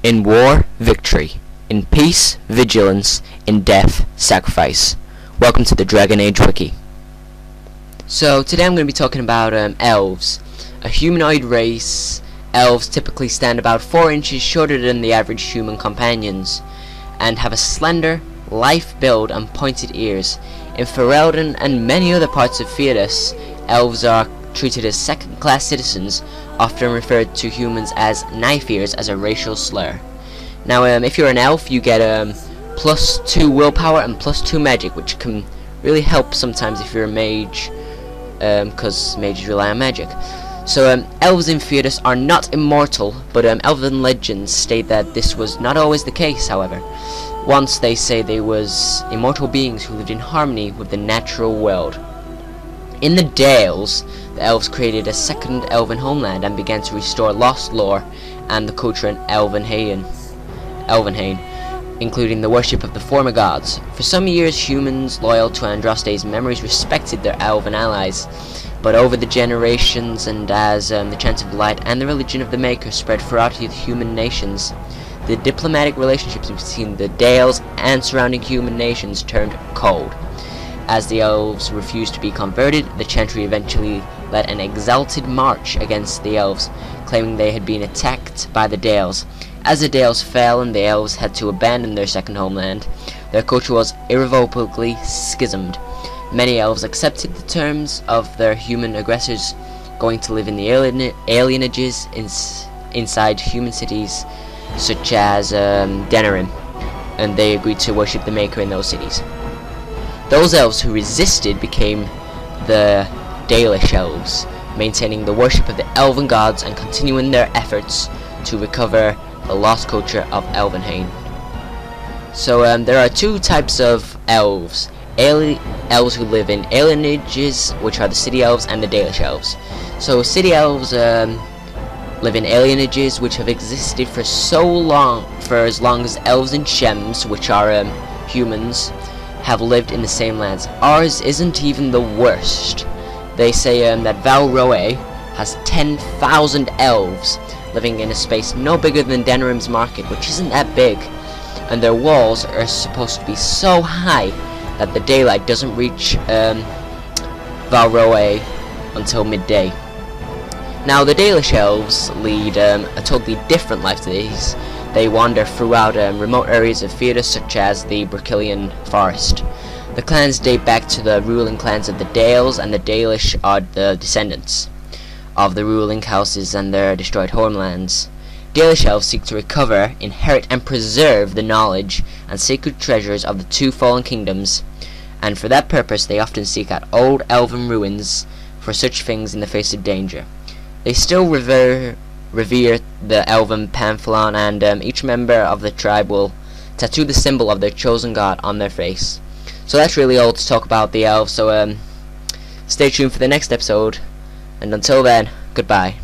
In war, victory. In peace, vigilance. In death, sacrifice. Welcome to the Dragon Age Wiki. So today I'm going to be talking about elves. A humanoid race. Elves typically stand about 4 inches shorter than the average human companions and have a slender, lithe build and pointed ears. In Ferelden and many other parts of Thedas, elves are treated as second-class citizens, often referred to humans as knife-ears as a racial slur. Now, if you're an elf, you get +2 willpower and +2 magic, which can really help sometimes if you're a mage, because mages rely on magic. So, elves in Thedas are not immortal, but elven legends state that this was not always the case, however. Once they say they was immortal beings who lived in harmony with the natural world. In the Dales, the elves created a second elven homeland and began to restore lost lore and the culture in Elvhenan, including the worship of the former gods. For some years, humans loyal to Andraste's memories respected their elven allies, but over the generations and as the Chant of Light and the religion of the Maker spread throughout the human nations, the diplomatic relationships between the Dales and surrounding human nations turned cold. As the elves refused to be converted, the Chantry eventually led an Exalted March against the elves, claiming they had been attacked by the Dales. As the Dales fell and the elves had to abandon their second homeland, their culture was irrevocably schismed. Many elves accepted the terms of their human aggressors, going to live in the Alienages inside human cities such as Denerim, and they agreed to worship the Maker in those cities. Those elves who resisted became the Dalish elves, maintaining the worship of the elven gods and continuing their efforts to recover the lost culture of Elvhenan. So there are 2 types of elves. Elves who live in Alienages, which are the city elves, and the Dalish elves. So city elves live in Alienages, which have existed for as long as elves and shems, which are humans, have lived in the same lands. Ours isn't even the worst. They say that Valroe has 10,000 elves living in a space no bigger than Denerim's market, which isn't that big, and their walls are supposed to be so high that the daylight doesn't reach Valroe until midday. Now, the Dalish elves lead a totally different life to these. They wander throughout remote areas of Thedas, such as the Brachelian Forest. The clans date back to the ruling clans of the Dales, and the Dalish are the descendants of the ruling houses and their destroyed homelands. Dalish elves seek to recover, inherit, and preserve the knowledge and sacred treasures of the 2 fallen kingdoms, and for that purpose they often seek out old elven ruins for such things in the face of danger. They still revere the elven pantheon, and each member of the tribe will tattoo the symbol of their chosen god on their face. So that's really all to talk about the elves, so stay tuned for the next episode, and until then, goodbye.